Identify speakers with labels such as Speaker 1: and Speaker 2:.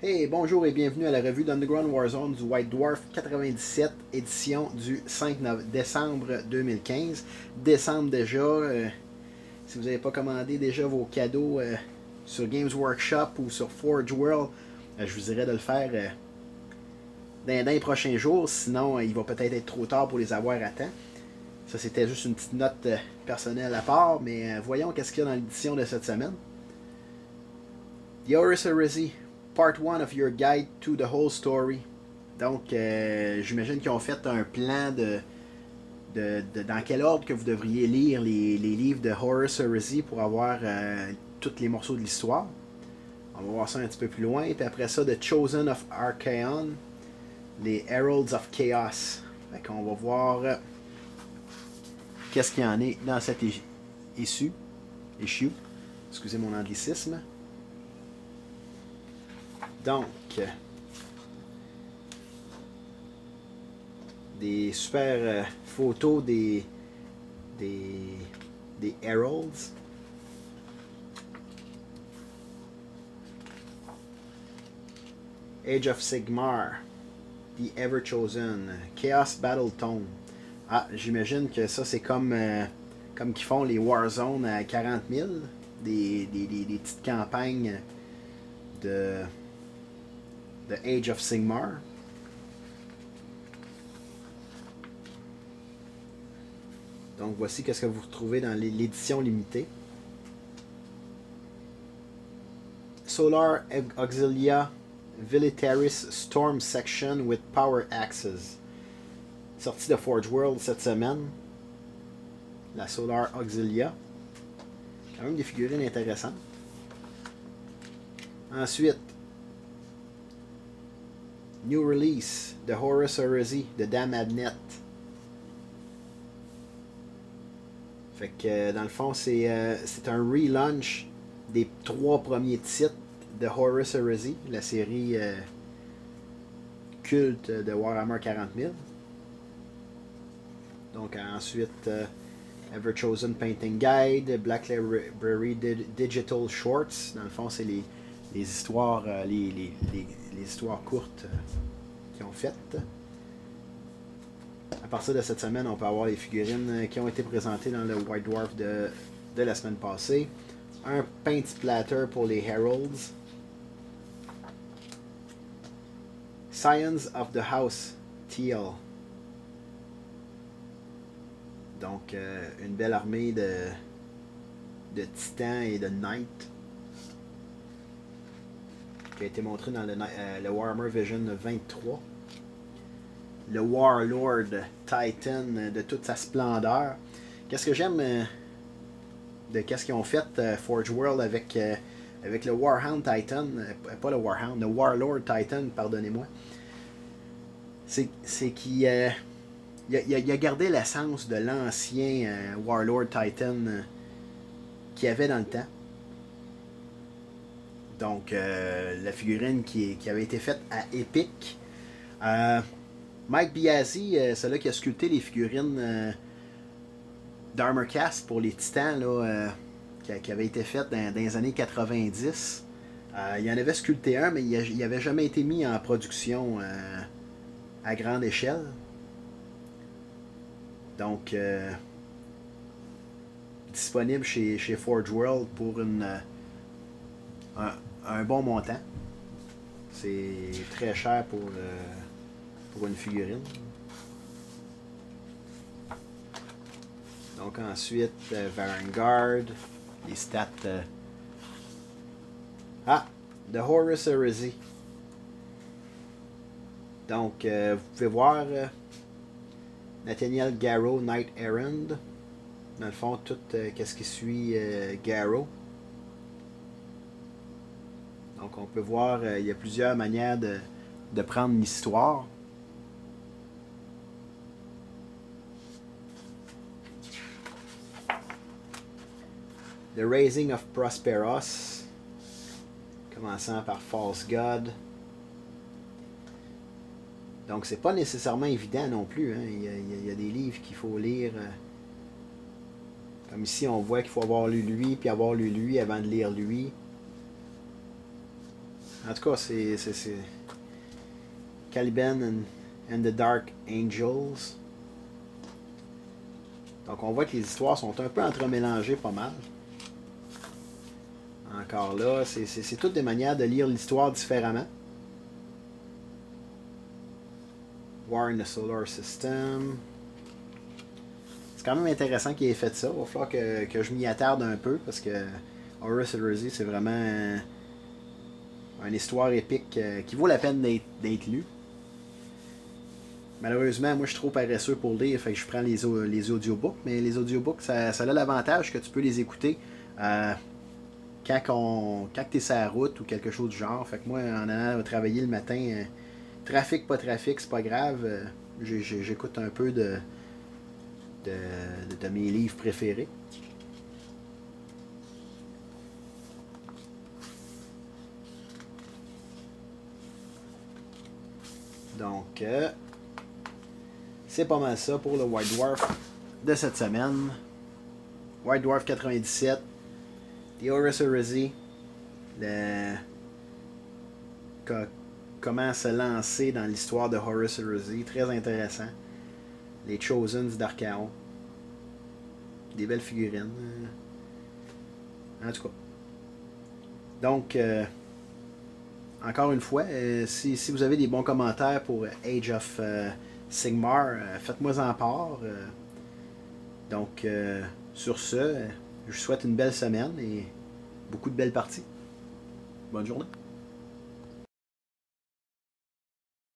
Speaker 1: Hey, bonjour et bienvenue à la revue d'Underground Warzone du White Dwarf 97, édition du 5 décembre 2015. Décembre déjà, si vous n'avez pas commandé déjà vos cadeaux sur Games Workshop ou sur Forge World, je vous dirais de le faire dans les prochains jours, sinon il va peut-être être trop tard pour les avoir à temps. Ça c'était juste une petite note personnelle à part, mais voyons qu'est-ce qu'il y a dans l'édition de cette semaine. The Horus Heresy, Part 1 of your guide to the whole story. Donc, j'imagine qu'ils ont fait un plan de dans quel ordre que vous devriez lire les livres de Horus Heresy pour avoir tous les morceaux de l'histoire. On va voir ça un petit peu plus loin. Puis après ça, The Chosen of Archaon, les Heralds of Chaos. Fait qu'on va voir qu'est-ce qu'il y en est dans cette issue. Excusez mon anglicisme. Donc, des super photos des Heralds. Age of Sigmar, The Ever Chosen, Chaos Battle Tome. Ah, j'imagine que ça c'est comme qu'ils font les Warzone à 40 000, des petites campagnes de Age of Sigmar. Donc voici qu'est-ce que vous retrouvez dans l'édition limitée. Solar Auxilia Militaris Storm Section with Power Axes. Sortie de Forge World cette semaine. La Solar Auxilia. Quand même des figurines intéressantes. Ensuite, New Release, The Horus Heresy, The Damned. Fait que dans le fond, c'est un relaunch des 3 premiers titres de Horus Heresy, la série culte de Warhammer 40 000. Donc ensuite, Ever Chosen Painting Guide, Black Library Digital Shorts. Dans le fond, c'est les histoires, les histoires courtes qu'ils ont faites. À partir de cette semaine, on peut avoir les figurines qui ont été présentées dans le White Dwarf de la semaine passée. Un paint splatter pour les Heralds. Scions of the House Teal. Donc, une belle armée de titans et de knights qui a été montré dans le Warhammer Vision 23. Le Warlord Titan de toute sa splendeur. Qu'est-ce que j'aime de qu'est-ce qu'ils ont fait Forge World avec le Warhound Titan, pas le Warhound, le Warlord Titan, pardonnez-moi. C'est qu'il il a gardé l'essence de l'ancien Warlord Titan qu'il y avait dans le temps. Donc, la figurine qui avait été faite à Epic. Mike Biazzi, celui qui a sculpté les figurines d'Armorcast pour les Titans, là, qui avait été faite dans les années 90. Il en avait sculpté un, mais il n'avait jamais été mis en production à grande échelle. Donc, disponible chez Forge World pour un bon montant. C'est très cher pour une figurine. Donc ensuite, Vanguard, les stats. The Horus Heresy. Donc, vous pouvez voir Nathaniel Garrow, Knight Errand. Dans le fond, tout qu'est-ce qui suit Garrow. Donc, on peut voir, il y a plusieurs manières de prendre l'histoire. The Raising of Prosperos, commençant par False God. Donc c'est pas nécessairement évident non plus. Hein. Il y a des livres qu'il faut lire. Comme ici on voit qu'il faut avoir lu lui, puis avoir lu lui avant de lire lui. En tout cas, c'est Caliban and the Dark Angels. Donc on voit que les histoires sont un peu entremélangées pas mal. Encore là, c'est toutes des manières de lire l'histoire différemment. War in the Solar System. C'est quand même intéressant qu'il ait fait ça. Il va falloir que je m'y attarde un peu parce que Horus Heresy, c'est vraiment une histoire épique qui vaut la peine d'être lue. Malheureusement, moi je suis trop paresseux pour lire, fait que je prends les audiobooks, mais les audiobooks, ça a l'avantage que tu peux les écouter quand tu es sur la route ou quelque chose du genre. Fait que moi, en allant travailler le matin, trafic, pas trafic, c'est pas grave. J'écoute un peu de mes livres préférés. Donc, c'est pas mal ça pour le White Dwarf de cette semaine. White Dwarf 97, The Horus Heresy, comment se lancer dans l'histoire de Horus Heresy, très intéressant. Les Chosens d'Archaon, des belles figurines. En tout cas. Donc, encore une fois, si vous avez des bons commentaires pour Age of Sigmar, faites-moi en part. Donc, sur ce, je vous souhaite une belle semaine et beaucoup de belles parties. Bonne journée.